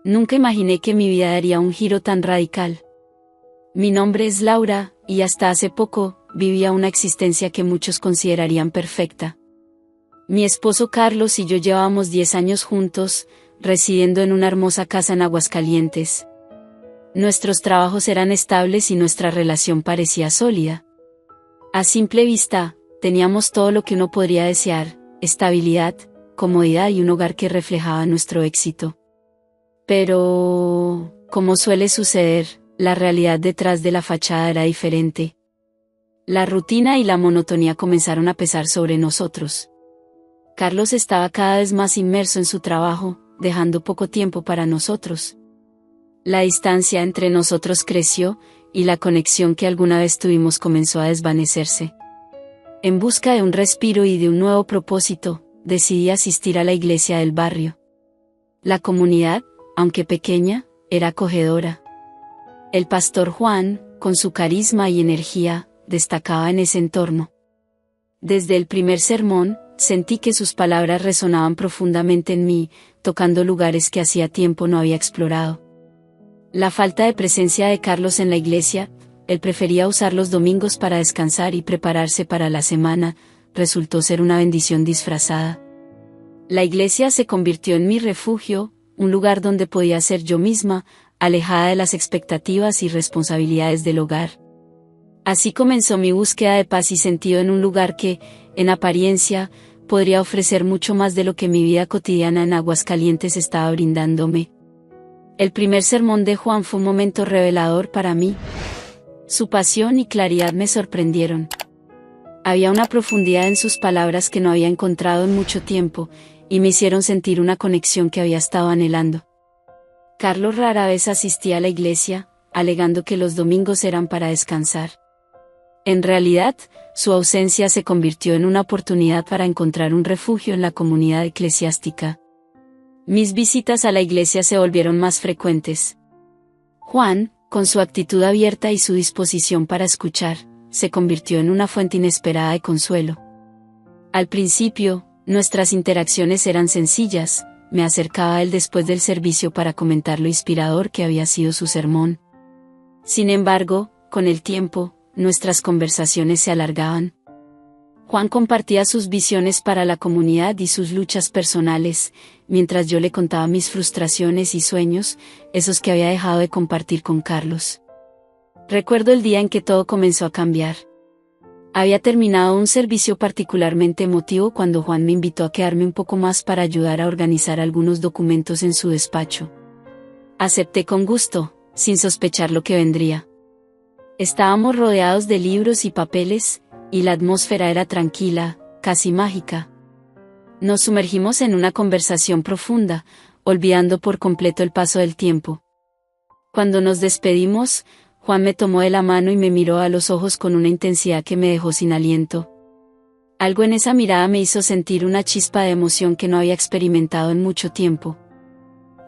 Nunca imaginé que mi vida daría un giro tan radical. Mi nombre es Laura, y hasta hace poco, vivía una existencia que muchos considerarían perfecta. Mi esposo Carlos y yo llevábamos 10 años juntos, residiendo en una hermosa casa en Aguascalientes. Nuestros trabajos eran estables y nuestra relación parecía sólida. A simple vista, teníamos todo lo que uno podría desear: estabilidad, comodidad y un hogar que reflejaba nuestro éxito. Pero, como suele suceder, la realidad detrás de la fachada era diferente. La rutina y la monotonía comenzaron a pesar sobre nosotros. Carlos estaba cada vez más inmerso en su trabajo, dejando poco tiempo para nosotros. La distancia entre nosotros creció, y la conexión que alguna vez tuvimos comenzó a desvanecerse. En busca de un respiro y de un nuevo propósito, decidí asistir a la iglesia del barrio. La comunidad, aunque pequeña, era acogedora. El pastor Juan, con su carisma y energía, destacaba en ese entorno. Desde el primer sermón, sentí que sus palabras resonaban profundamente en mí, tocando lugares que hacía tiempo no había explorado. La falta de presencia de Carlos en la iglesia, él prefería usar los domingos para descansar y prepararse para la semana, resultó ser una bendición disfrazada. La iglesia se convirtió en mi refugio, un lugar donde podía ser yo misma, alejada de las expectativas y responsabilidades del hogar. Así comenzó mi búsqueda de paz y sentido en un lugar que, en apariencia, podría ofrecer mucho más de lo que mi vida cotidiana en Aguascalientes estaba brindándome. El primer sermón de Juan fue un momento revelador para mí. Su pasión y claridad me sorprendieron. Había una profundidad en sus palabras que no había encontrado en mucho tiempo, y me hicieron sentir una conexión que había estado anhelando. Carlos rara vez asistía a la iglesia, alegando que los domingos eran para descansar. En realidad, su ausencia se convirtió en una oportunidad para encontrar un refugio en la comunidad eclesiástica. Mis visitas a la iglesia se volvieron más frecuentes. Juan, con su actitud abierta y su disposición para escuchar, se convirtió en una fuente inesperada de consuelo. Al principio, nuestras interacciones eran sencillas. Me acercaba a él después del servicio para comentar lo inspirador que había sido su sermón. Sin embargo, con el tiempo, nuestras conversaciones se alargaban. Juan compartía sus visiones para la comunidad y sus luchas personales, mientras yo le contaba mis frustraciones y sueños, esos que había dejado de compartir con Carlos. Recuerdo el día en que todo comenzó a cambiar. Había terminado un servicio particularmente emotivo cuando Juan me invitó a quedarme un poco más para ayudar a organizar algunos documentos en su despacho. Acepté con gusto, sin sospechar lo que vendría. Estábamos rodeados de libros y papeles, y la atmósfera era tranquila, casi mágica. Nos sumergimos en una conversación profunda, olvidando por completo el paso del tiempo. Cuando nos despedimos, Juan me tomó de la mano y me miró a los ojos con una intensidad que me dejó sin aliento. Algo en esa mirada me hizo sentir una chispa de emoción que no había experimentado en mucho tiempo.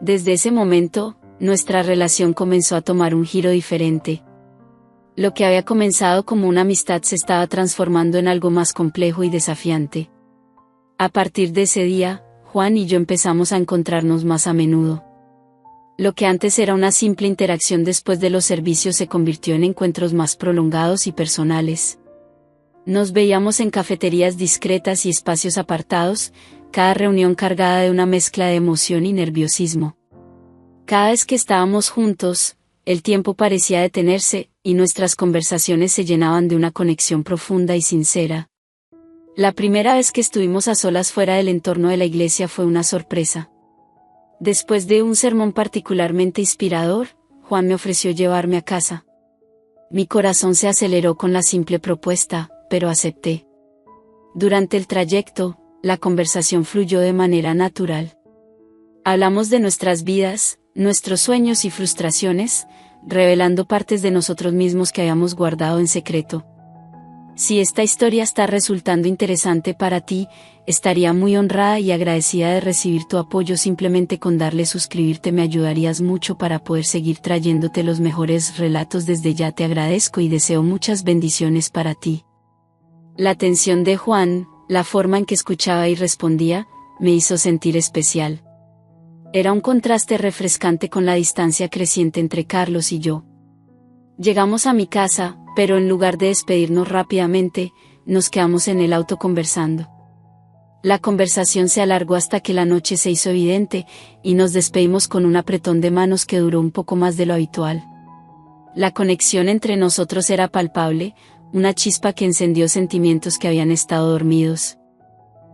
Desde ese momento, nuestra relación comenzó a tomar un giro diferente. Lo que había comenzado como una amistad se estaba transformando en algo más complejo y desafiante. A partir de ese día, Juan y yo empezamos a encontrarnos más a menudo. Lo que antes era una simple interacción después de los servicios se convirtió en encuentros más prolongados y personales. Nos veíamos en cafeterías discretas y espacios apartados, cada reunión cargada de una mezcla de emoción y nerviosismo. Cada vez que estábamos juntos, el tiempo parecía detenerse, y nuestras conversaciones se llenaban de una conexión profunda y sincera. La primera vez que estuvimos a solas fuera del entorno de la iglesia fue una sorpresa. Después de un sermón particularmente inspirador, Juan me ofreció llevarme a casa. Mi corazón se aceleró con la simple propuesta, pero acepté. Durante el trayecto, la conversación fluyó de manera natural. Hablamos de nuestras vidas, nuestros sueños y frustraciones, revelando partes de nosotros mismos que habíamos guardado en secreto. Si esta historia está resultando interesante para ti, estaría muy honrada y agradecida de recibir tu apoyo. Simplemente con darle suscribirte me ayudarías mucho para poder seguir trayéndote los mejores relatos. Desde ya te agradezco y deseo muchas bendiciones para ti. La atención de Juan, la forma en que escuchaba y respondía, me hizo sentir especial. Era un contraste refrescante con la distancia creciente entre Carlos y yo. Llegamos a mi casa, pero en lugar de despedirnos rápidamente, nos quedamos en el auto conversando. La conversación se alargó hasta que la noche se hizo evidente, y nos despedimos con un apretón de manos que duró un poco más de lo habitual. La conexión entre nosotros era palpable, una chispa que encendió sentimientos que habían estado dormidos.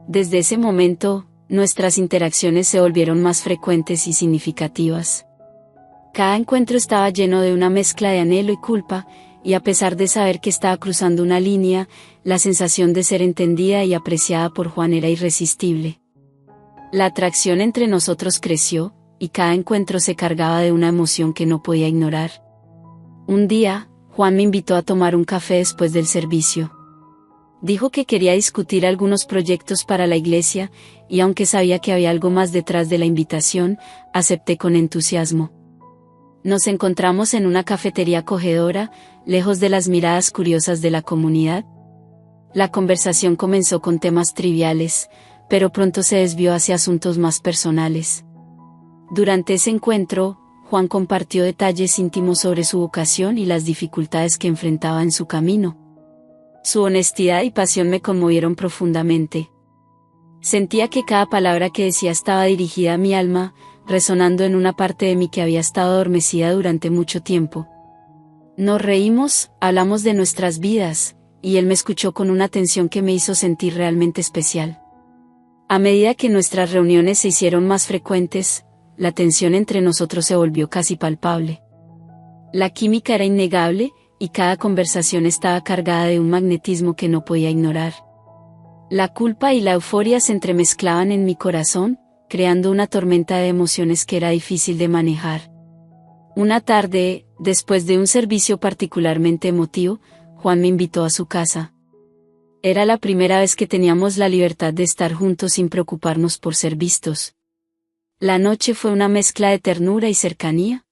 Desde ese momento, nuestras interacciones se volvieron más frecuentes y significativas. Cada encuentro estaba lleno de una mezcla de anhelo y culpa, y a pesar de saber que estaba cruzando una línea, la sensación de ser entendida y apreciada por Juan era irresistible. La atracción entre nosotros creció, y cada encuentro se cargaba de una emoción que no podía ignorar. Un día, Juan me invitó a tomar un café después del servicio. Dijo que quería discutir algunos proyectos para la iglesia, y aunque sabía que había algo más detrás de la invitación, acepté con entusiasmo. Nos encontramos en una cafetería acogedora, lejos de las miradas curiosas de la comunidad. La conversación comenzó con temas triviales, pero pronto se desvió hacia asuntos más personales. Durante ese encuentro, Juan compartió detalles íntimos sobre su vocación y las dificultades que enfrentaba en su camino. Su honestidad y pasión me conmovieron profundamente. Sentía que cada palabra que decía estaba dirigida a mi alma, resonando en una parte de mí que había estado adormecida durante mucho tiempo. Nos reímos, hablamos de nuestras vidas, y él me escuchó con una atención que me hizo sentir realmente especial. A medida que nuestras reuniones se hicieron más frecuentes, la tensión entre nosotros se volvió casi palpable. La química era innegable, y cada conversación estaba cargada de un magnetismo que no podía ignorar. La culpa y la euforia se entremezclaban en mi corazón, creando una tormenta de emociones que era difícil de manejar. Una tarde, después de un servicio particularmente emotivo, Juan me invitó a su casa. Era la primera vez que teníamos la libertad de estar juntos sin preocuparnos por ser vistos. La noche fue una mezcla de ternura y cercanía.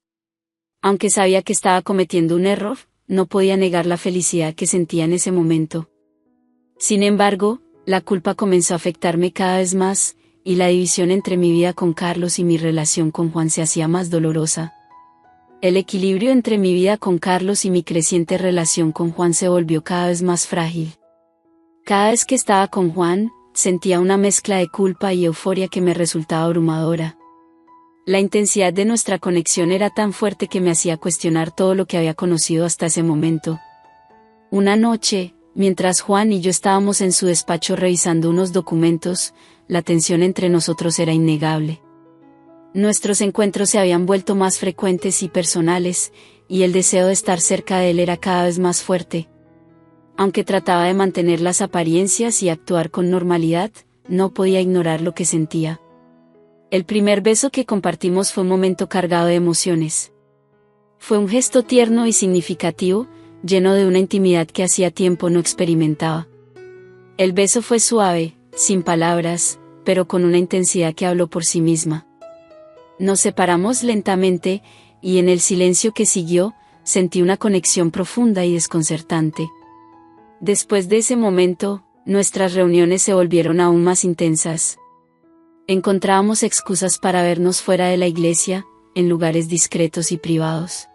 Aunque sabía que estaba cometiendo un error, no podía negar la felicidad que sentía en ese momento. Sin embargo, la culpa comenzó a afectarme cada vez más, y la división entre mi vida con Carlos y mi relación con Juan se hacía más dolorosa. El equilibrio entre mi vida con Carlos y mi creciente relación con Juan se volvió cada vez más frágil. Cada vez que estaba con Juan, sentía una mezcla de culpa y euforia que me resultaba abrumadora. La intensidad de nuestra conexión era tan fuerte que me hacía cuestionar todo lo que había conocido hasta ese momento. Una noche, mientras Juan y yo estábamos en su despacho revisando unos documentos, la tensión entre nosotros era innegable. Nuestros encuentros se habían vuelto más frecuentes y personales, y el deseo de estar cerca de él era cada vez más fuerte. Aunque trataba de mantener las apariencias y actuar con normalidad, no podía ignorar lo que sentía. El primer beso que compartimos fue un momento cargado de emociones. Fue un gesto tierno y significativo, lleno de una intimidad que hacía tiempo no experimentaba. El beso fue suave, sin palabras, pero con una intensidad que habló por sí misma. Nos separamos lentamente, y en el silencio que siguió, sentí una conexión profunda y desconcertante. Después de ese momento, nuestras reuniones se volvieron aún más intensas. Encontrábamos excusas para vernos fuera de la iglesia, en lugares discretos y privados.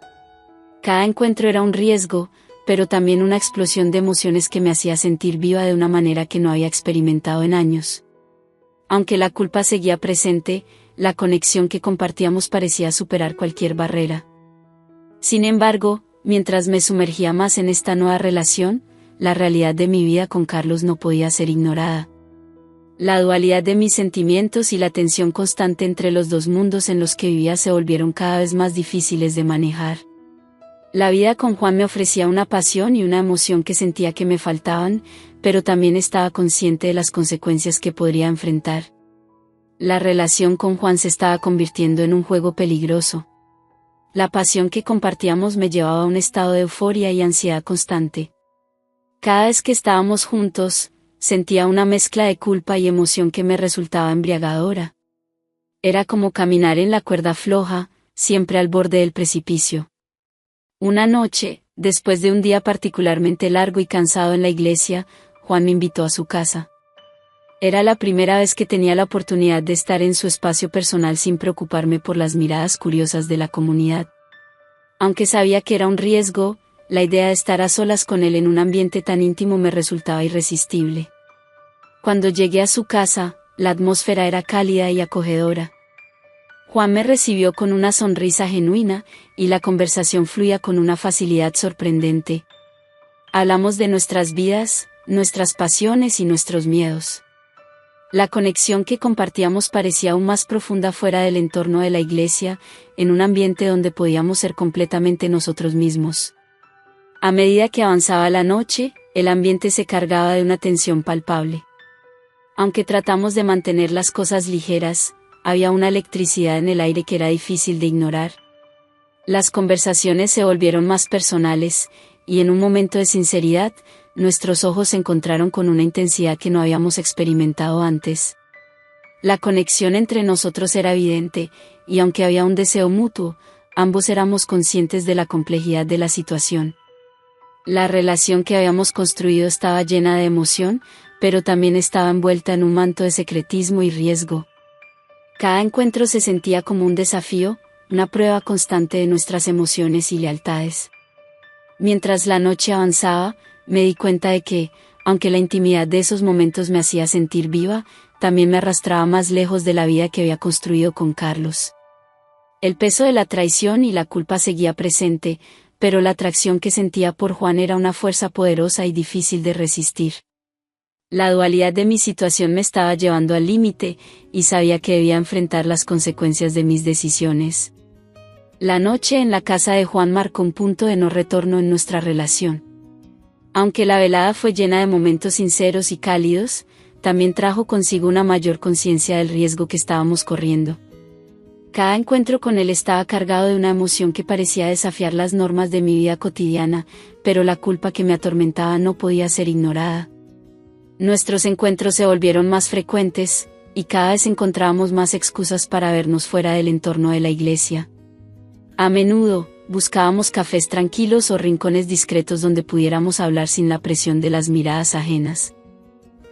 Cada encuentro era un riesgo, pero también una explosión de emociones que me hacía sentir viva de una manera que no había experimentado en años. Aunque la culpa seguía presente, la conexión que compartíamos parecía superar cualquier barrera. Sin embargo, mientras me sumergía más en esta nueva relación, la realidad de mi vida con Carlos no podía ser ignorada. La dualidad de mis sentimientos y la tensión constante entre los dos mundos en los que vivía se volvieron cada vez más difíciles de manejar. La vida con Juan me ofrecía una pasión y una emoción que sentía que me faltaban, pero también estaba consciente de las consecuencias que podría enfrentar. La relación con Juan se estaba convirtiendo en un juego peligroso. La pasión que compartíamos me llevaba a un estado de euforia y ansiedad constante. Cada vez que estábamos juntos, sentía una mezcla de culpa y emoción que me resultaba embriagadora. Era como caminar en la cuerda floja, siempre al borde del precipicio. Una noche, después de un día particularmente largo y cansado en la iglesia, Juan me invitó a su casa. Era la primera vez que tenía la oportunidad de estar en su espacio personal sin preocuparme por las miradas curiosas de la comunidad. Aunque sabía que era un riesgo, la idea de estar a solas con él en un ambiente tan íntimo me resultaba irresistible. Cuando llegué a su casa, la atmósfera era cálida y acogedora. Juan me recibió con una sonrisa genuina, y la conversación fluía con una facilidad sorprendente. Hablamos de nuestras vidas, nuestras pasiones y nuestros miedos. La conexión que compartíamos parecía aún más profunda fuera del entorno de la iglesia, en un ambiente donde podíamos ser completamente nosotros mismos. A medida que avanzaba la noche, el ambiente se cargaba de una tensión palpable. Aunque tratamos de mantener las cosas ligeras, había una electricidad en el aire que era difícil de ignorar. Las conversaciones se volvieron más personales, y en un momento de sinceridad, nuestros ojos se encontraron con una intensidad que no habíamos experimentado antes. La conexión entre nosotros era evidente, y aunque había un deseo mutuo, ambos éramos conscientes de la complejidad de la situación. La relación que habíamos construido estaba llena de emoción, pero también estaba envuelta en un manto de secretismo y riesgo. Cada encuentro se sentía como un desafío, una prueba constante de nuestras emociones y lealtades. Mientras la noche avanzaba, me di cuenta de que, aunque la intimidad de esos momentos me hacía sentir viva, también me arrastraba más lejos de la vida que había construido con Carlos. El peso de la traición y la culpa seguía presente, pero la atracción que sentía por Juan era una fuerza poderosa y difícil de resistir. La dualidad de mi situación me estaba llevando al límite, y sabía que debía enfrentar las consecuencias de mis decisiones. La noche en la casa de Juan marcó un punto de no retorno en nuestra relación. Aunque la velada fue llena de momentos sinceros y cálidos, también trajo consigo una mayor conciencia del riesgo que estábamos corriendo. Cada encuentro con él estaba cargado de una emoción que parecía desafiar las normas de mi vida cotidiana, pero la culpa que me atormentaba no podía ser ignorada. Nuestros encuentros se volvieron más frecuentes, y cada vez encontrábamos más excusas para vernos fuera del entorno de la iglesia. A menudo, buscábamos cafés tranquilos o rincones discretos donde pudiéramos hablar sin la presión de las miradas ajenas.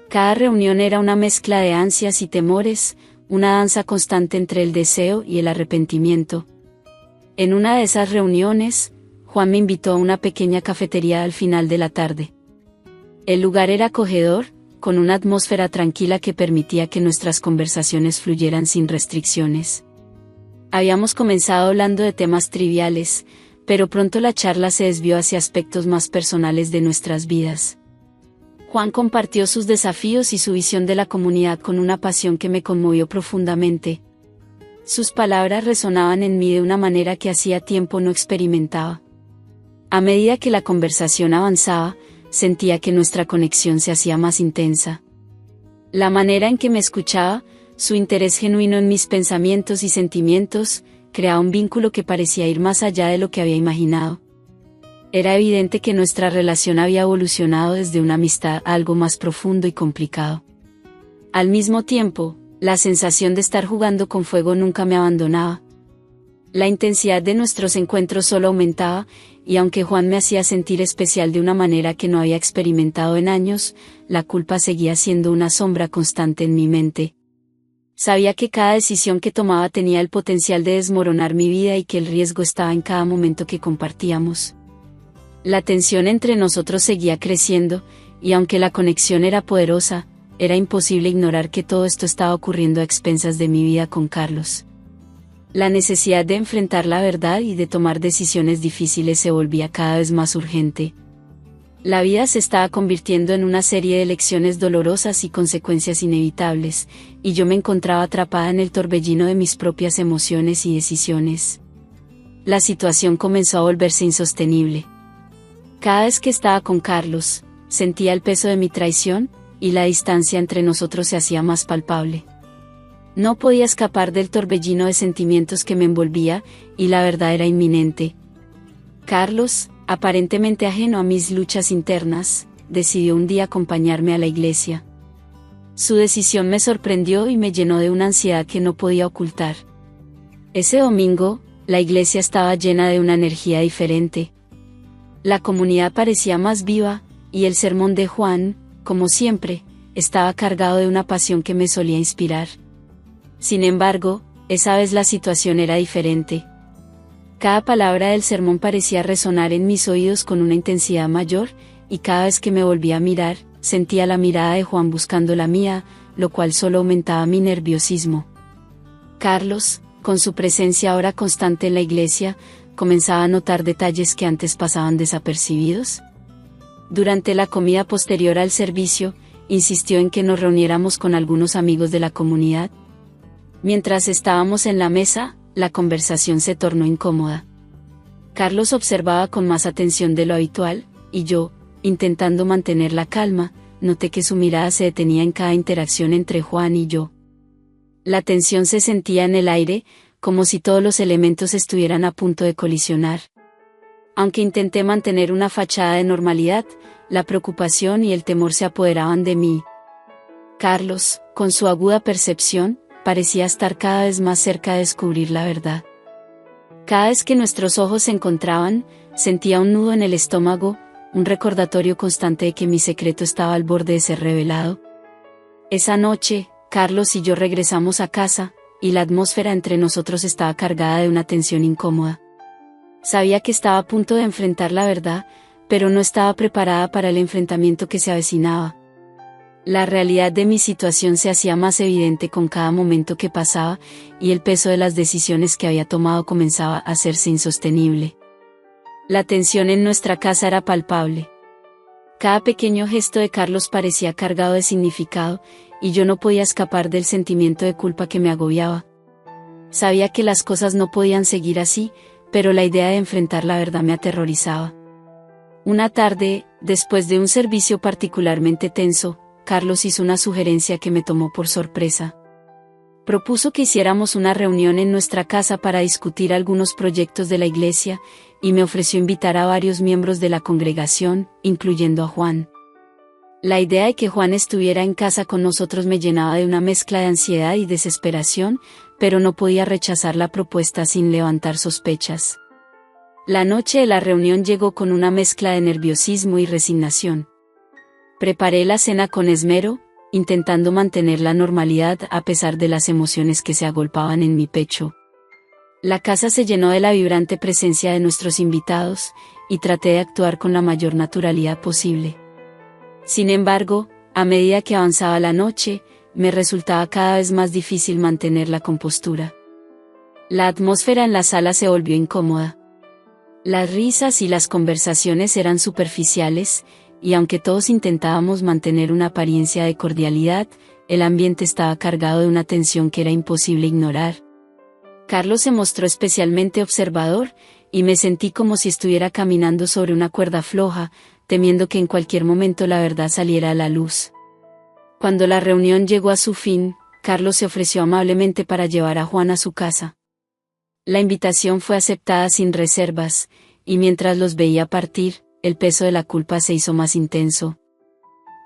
Cada reunión era una mezcla de ansias y temores, una danza constante entre el deseo y el arrepentimiento. En una de esas reuniones, Juan me invitó a una pequeña cafetería al final de la tarde. El lugar era acogedor, con una atmósfera tranquila que permitía que nuestras conversaciones fluyeran sin restricciones. Habíamos comenzado hablando de temas triviales, pero pronto la charla se desvió hacia aspectos más personales de nuestras vidas. Juan compartió sus desafíos y su visión de la comunidad con una pasión que me conmovió profundamente. Sus palabras resonaban en mí de una manera que hacía tiempo no experimentaba. A medida que la conversación avanzaba, sentía que nuestra conexión se hacía más intensa. La manera en que me escuchaba, su interés genuino en mis pensamientos y sentimientos, creaba un vínculo que parecía ir más allá de lo que había imaginado. Era evidente que nuestra relación había evolucionado desde una amistad a algo más profundo y complicado. Al mismo tiempo, la sensación de estar jugando con fuego nunca me abandonaba. La intensidad de nuestros encuentros solo aumentaba, y aunque Juan me hacía sentir especial de una manera que no había experimentado en años, la culpa seguía siendo una sombra constante en mi mente. Sabía que cada decisión que tomaba tenía el potencial de desmoronar mi vida y que el riesgo estaba en cada momento que compartíamos. La tensión entre nosotros seguía creciendo, y aunque la conexión era poderosa, era imposible ignorar que todo esto estaba ocurriendo a expensas de mi vida con Carlos. La necesidad de enfrentar la verdad y de tomar decisiones difíciles se volvía cada vez más urgente. La vida se estaba convirtiendo en una serie de elecciones dolorosas y consecuencias inevitables, y yo me encontraba atrapada en el torbellino de mis propias emociones y decisiones. La situación comenzó a volverse insostenible. Cada vez que estaba con Carlos, sentía el peso de mi traición, y la distancia entre nosotros se hacía más palpable. No podía escapar del torbellino de sentimientos que me envolvía, y la verdad era inminente. Carlos, aparentemente ajeno a mis luchas internas, decidió un día acompañarme a la iglesia. Su decisión me sorprendió y me llenó de una ansiedad que no podía ocultar. Ese domingo, la iglesia estaba llena de una energía diferente. La comunidad parecía más viva, y el sermón de Juan, como siempre, estaba cargado de una pasión que me solía inspirar. Sin embargo, esa vez la situación era diferente. Cada palabra del sermón parecía resonar en mis oídos con una intensidad mayor, y cada vez que me volvía a mirar, sentía la mirada de Juan buscando la mía, lo cual solo aumentaba mi nerviosismo. Carlos, con su presencia ahora constante en la iglesia, comenzaba a notar detalles que antes pasaban desapercibidos. Durante la comida posterior al servicio, insistió en que nos reuniéramos con algunos amigos de la comunidad. Mientras estábamos en la mesa, la conversación se tornó incómoda. Carlos observaba con más atención de lo habitual, y yo, intentando mantener la calma, noté que su mirada se detenía en cada interacción entre Juan y yo. La tensión se sentía en el aire, como si todos los elementos estuvieran a punto de colisionar. Aunque intenté mantener una fachada de normalidad, la preocupación y el temor se apoderaban de mí. Carlos, con su aguda percepción, parecía estar cada vez más cerca de descubrir la verdad. Cada vez que nuestros ojos se encontraban, sentía un nudo en el estómago, un recordatorio constante de que mi secreto estaba al borde de ser revelado. Esa noche, Carlos y yo regresamos a casa, y la atmósfera entre nosotros estaba cargada de una tensión incómoda. Sabía que estaba a punto de enfrentar la verdad, pero no estaba preparada para el enfrentamiento que se avecinaba. La realidad de mi situación se hacía más evidente con cada momento que pasaba, y el peso de las decisiones que había tomado comenzaba a hacerse insostenible. La tensión en nuestra casa era palpable. Cada pequeño gesto de Carlos parecía cargado de significado, y yo no podía escapar del sentimiento de culpa que me agobiaba. Sabía que las cosas no podían seguir así, pero la idea de enfrentar la verdad me aterrorizaba. Una tarde, después de un servicio particularmente tenso, Carlos hizo una sugerencia que me tomó por sorpresa. Propuso que hiciéramos una reunión en nuestra casa para discutir algunos proyectos de la iglesia, y me ofreció invitar a varios miembros de la congregación, incluyendo a Juan. La idea de que Juan estuviera en casa con nosotros me llenaba de una mezcla de ansiedad y desesperación, pero no podía rechazar la propuesta sin levantar sospechas. La noche de la reunión llegó con una mezcla de nerviosismo y resignación. Preparé la cena con esmero, intentando mantener la normalidad a pesar de las emociones que se agolpaban en mi pecho. La casa se llenó de la vibrante presencia de nuestros invitados, y traté de actuar con la mayor naturalidad posible. Sin embargo, a medida que avanzaba la noche, me resultaba cada vez más difícil mantener la compostura. La atmósfera en la sala se volvió incómoda. Las risas y las conversaciones eran superficiales, y aunque todos intentábamos mantener una apariencia de cordialidad, el ambiente estaba cargado de una tensión que era imposible ignorar. Carlos se mostró especialmente observador, y me sentí como si estuviera caminando sobre una cuerda floja, temiendo que en cualquier momento la verdad saliera a la luz. Cuando la reunión llegó a su fin, Carlos se ofreció amablemente para llevar a Juan a su casa. La invitación fue aceptada sin reservas, y mientras los veía partir, el peso de la culpa se hizo más intenso.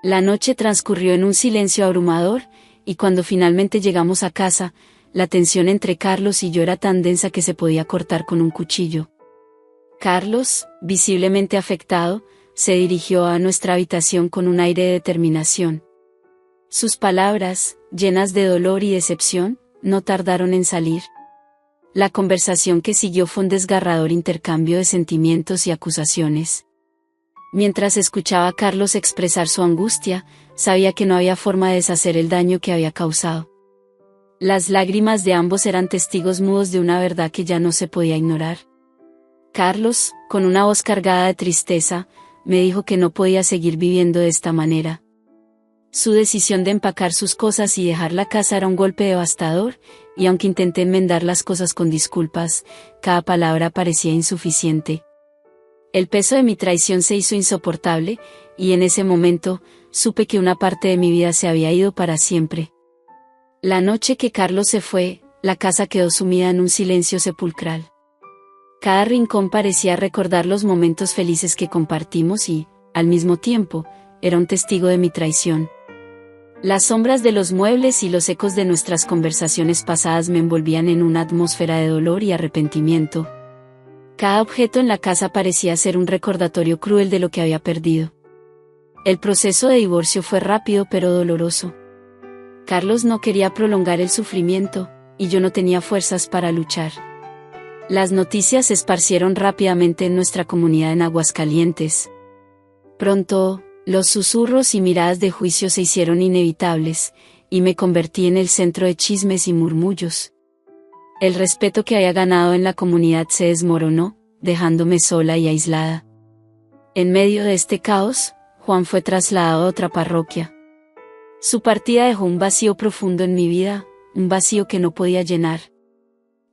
La noche transcurrió en un silencio abrumador, y cuando finalmente llegamos a casa, la tensión entre Carlos y yo era tan densa que se podía cortar con un cuchillo. Carlos, visiblemente afectado, se dirigió a nuestra habitación con un aire de determinación. Sus palabras, llenas de dolor y decepción, no tardaron en salir. La conversación que siguió fue un desgarrador intercambio de sentimientos y acusaciones. Mientras escuchaba a Carlos expresar su angustia, sabía que no había forma de deshacer el daño que había causado. Las lágrimas de ambos eran testigos mudos de una verdad que ya no se podía ignorar. Carlos, con una voz cargada de tristeza, me dijo que no podía seguir viviendo de esta manera. Su decisión de empacar sus cosas y dejar la casa era un golpe devastador, y aunque intenté enmendar las cosas con disculpas, cada palabra parecía insuficiente. El peso de mi traición se hizo insoportable, y en ese momento, supe que una parte de mi vida se había ido para siempre. La noche que Carlos se fue, la casa quedó sumida en un silencio sepulcral. Cada rincón parecía recordar los momentos felices que compartimos y, al mismo tiempo, era un testigo de mi traición. Las sombras de los muebles y los ecos de nuestras conversaciones pasadas me envolvían en una atmósfera de dolor y arrepentimiento. Cada objeto en la casa parecía ser un recordatorio cruel de lo que había perdido. El proceso de divorcio fue rápido pero doloroso. Carlos no quería prolongar el sufrimiento, y yo no tenía fuerzas para luchar. Las noticias se esparcieron rápidamente en nuestra comunidad en Aguascalientes. Pronto, los susurros y miradas de juicio se hicieron inevitables, y me convertí en el centro de chismes y murmullos. El respeto que había ganado en la comunidad se desmoronó, dejándome sola y aislada. En medio de este caos, Juan fue trasladado a otra parroquia. Su partida dejó un vacío profundo en mi vida, un vacío que no podía llenar.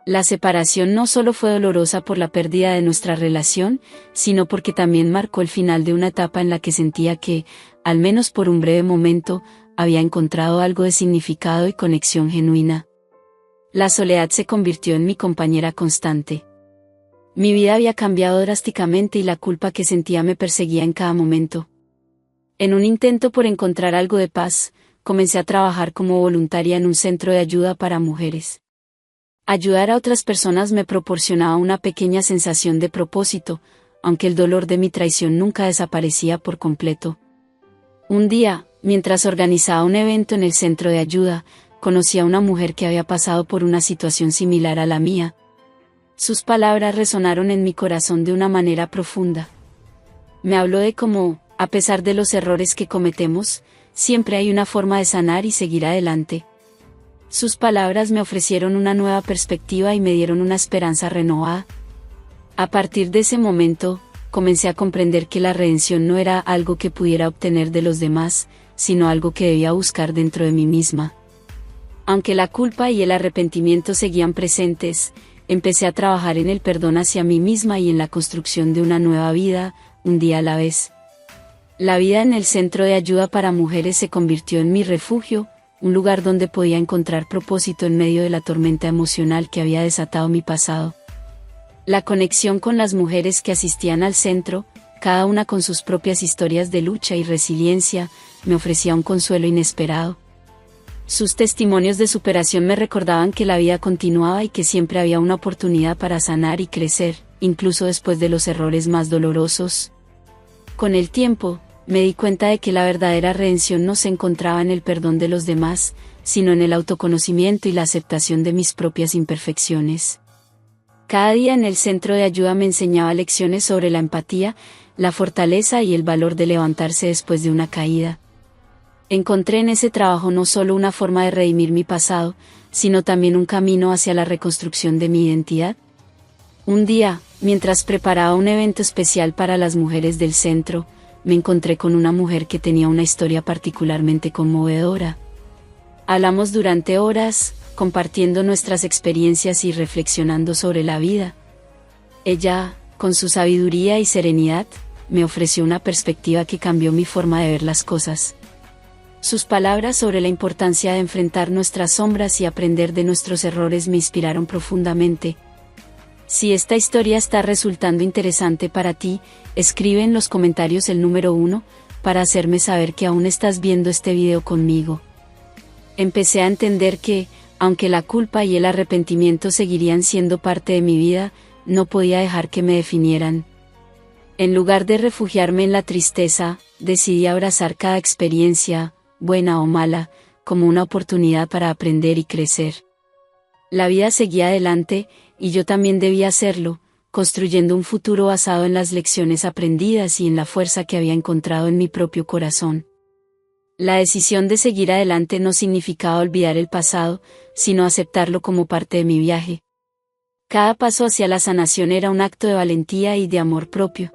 La separación no solo fue dolorosa por la pérdida de nuestra relación, sino porque también marcó el final de una etapa en la que sentía que, al menos por un breve momento, había encontrado algo de significado y conexión genuina. La soledad se convirtió en mi compañera constante. Mi vida había cambiado drásticamente y la culpa que sentía me perseguía en cada momento. En un intento por encontrar algo de paz, comencé a trabajar como voluntaria en un centro de ayuda para mujeres. Ayudar a otras personas me proporcionaba una pequeña sensación de propósito, aunque el dolor de mi traición nunca desaparecía por completo. Un día, mientras organizaba un evento en el centro de ayuda, conocí a una mujer que había pasado por una situación similar a la mía. Sus palabras resonaron en mi corazón de una manera profunda. Me habló de cómo, a pesar de los errores que cometemos, siempre hay una forma de sanar y seguir adelante. Sus palabras me ofrecieron una nueva perspectiva y me dieron una esperanza renovada. A partir de ese momento, comencé a comprender que la redención no era algo que pudiera obtener de los demás, sino algo que debía buscar dentro de mí misma. Aunque la culpa y el arrepentimiento seguían presentes, empecé a trabajar en el perdón hacia mí misma y en la construcción de una nueva vida, un día a la vez. La vida en el centro de ayuda para mujeres se convirtió en mi refugio, un lugar donde podía encontrar propósito en medio de la tormenta emocional que había desatado mi pasado. La conexión con las mujeres que asistían al centro, cada una con sus propias historias de lucha y resiliencia, me ofrecía un consuelo inesperado. Sus testimonios de superación me recordaban que la vida continuaba y que siempre había una oportunidad para sanar y crecer, incluso después de los errores más dolorosos. Con el tiempo, me di cuenta de que la verdadera redención no se encontraba en el perdón de los demás, sino en el autoconocimiento y la aceptación de mis propias imperfecciones. Cada día en el centro de ayuda me enseñaba lecciones sobre la empatía, la fortaleza y el valor de levantarse después de una caída. Encontré en ese trabajo no solo una forma de redimir mi pasado, sino también un camino hacia la reconstrucción de mi identidad. Un día, mientras preparaba un evento especial para las mujeres del centro, me encontré con una mujer que tenía una historia particularmente conmovedora. Hablamos durante horas, compartiendo nuestras experiencias y reflexionando sobre la vida. Ella, con su sabiduría y serenidad, me ofreció una perspectiva que cambió mi forma de ver las cosas. Sus palabras sobre la importancia de enfrentar nuestras sombras y aprender de nuestros errores me inspiraron profundamente. Si esta historia está resultando interesante para ti, escribe en los comentarios el número 1, para hacerme saber que aún estás viendo este video conmigo. Empecé a entender que, aunque la culpa y el arrepentimiento seguirían siendo parte de mi vida, no podía dejar que me definieran. En lugar de refugiarme en la tristeza, decidí abrazar cada experiencia, buena o mala, como una oportunidad para aprender y crecer. La vida seguía adelante, y yo también debía hacerlo, construyendo un futuro basado en las lecciones aprendidas y en la fuerza que había encontrado en mi propio corazón. La decisión de seguir adelante no significaba olvidar el pasado, sino aceptarlo como parte de mi viaje. Cada paso hacia la sanación era un acto de valentía y de amor propio.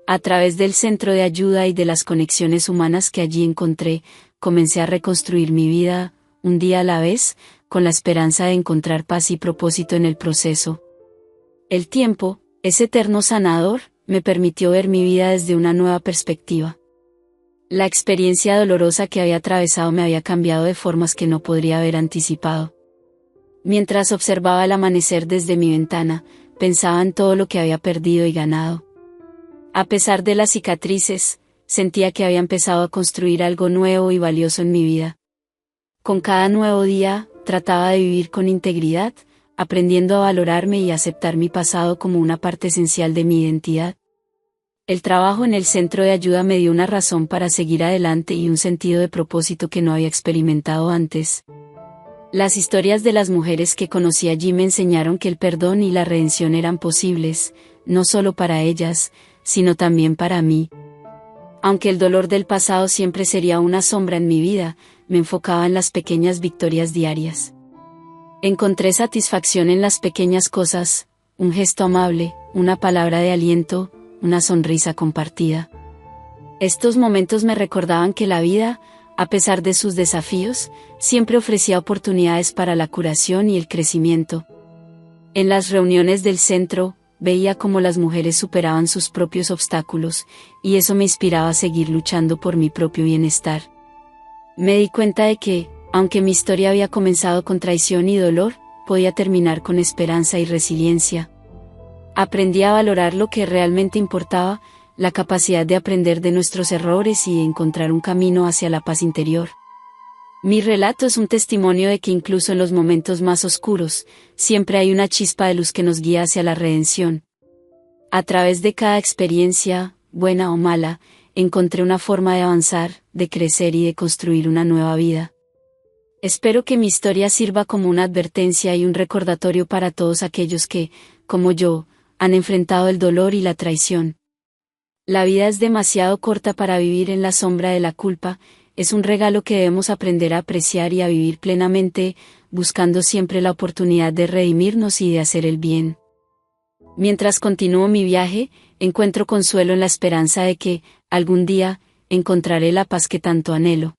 A través del centro de ayuda y de las conexiones humanas que allí encontré, comencé a reconstruir mi vida, un día a la vez, con la esperanza de encontrar paz y propósito en el proceso. El tiempo, ese eterno sanador, me permitió ver mi vida desde una nueva perspectiva. La experiencia dolorosa que había atravesado me había cambiado de formas que no podría haber anticipado. Mientras observaba el amanecer desde mi ventana, pensaba en todo lo que había perdido y ganado. A pesar de las cicatrices, sentía que había empezado a construir algo nuevo y valioso en mi vida. Con cada nuevo día, trataba de vivir con integridad, aprendiendo a valorarme y aceptar mi pasado como una parte esencial de mi identidad. El trabajo en el centro de ayuda me dio una razón para seguir adelante y un sentido de propósito que no había experimentado antes. Las historias de las mujeres que conocí allí me enseñaron que el perdón y la redención eran posibles, no solo para ellas, sino también para mí. Aunque el dolor del pasado siempre sería una sombra en mi vida, me enfocaba en las pequeñas victorias diarias. Encontré satisfacción en las pequeñas cosas, un gesto amable, una palabra de aliento, una sonrisa compartida. Estos momentos me recordaban que la vida, a pesar de sus desafíos, siempre ofrecía oportunidades para la curación y el crecimiento. En las reuniones del centro, veía cómo las mujeres superaban sus propios obstáculos, y eso me inspiraba a seguir luchando por mi propio bienestar. Me di cuenta de que, aunque mi historia había comenzado con traición y dolor, podía terminar con esperanza y resiliencia. Aprendí a valorar lo que realmente importaba, la capacidad de aprender de nuestros errores y de encontrar un camino hacia la paz interior. Mi relato es un testimonio de que incluso en los momentos más oscuros, siempre hay una chispa de luz que nos guía hacia la redención. A través de cada experiencia, buena o mala, encontré una forma de avanzar, de crecer y de construir una nueva vida. Espero que mi historia sirva como una advertencia y un recordatorio para todos aquellos que, como yo, han enfrentado el dolor y la traición. La vida es demasiado corta para vivir en la sombra de la culpa, es un regalo que debemos aprender a apreciar y a vivir plenamente, buscando siempre la oportunidad de redimirnos y de hacer el bien. Mientras continúo mi viaje, encuentro consuelo en la esperanza de que, algún día, encontraré la paz que tanto anhelo.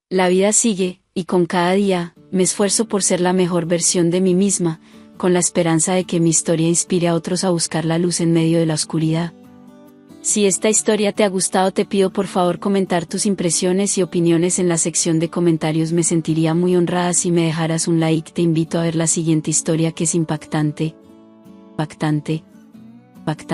La vida sigue, y con cada día, me esfuerzo por ser la mejor versión de mí misma, con la esperanza de que mi historia inspire a otros a buscar la luz en medio de la oscuridad. Si esta historia te ha gustado, te pido por favor comentar tus impresiones y opiniones en la sección de comentarios. Me sentiría muy honrada si me dejaras un like. Te invito a ver la siguiente historia que es impactante.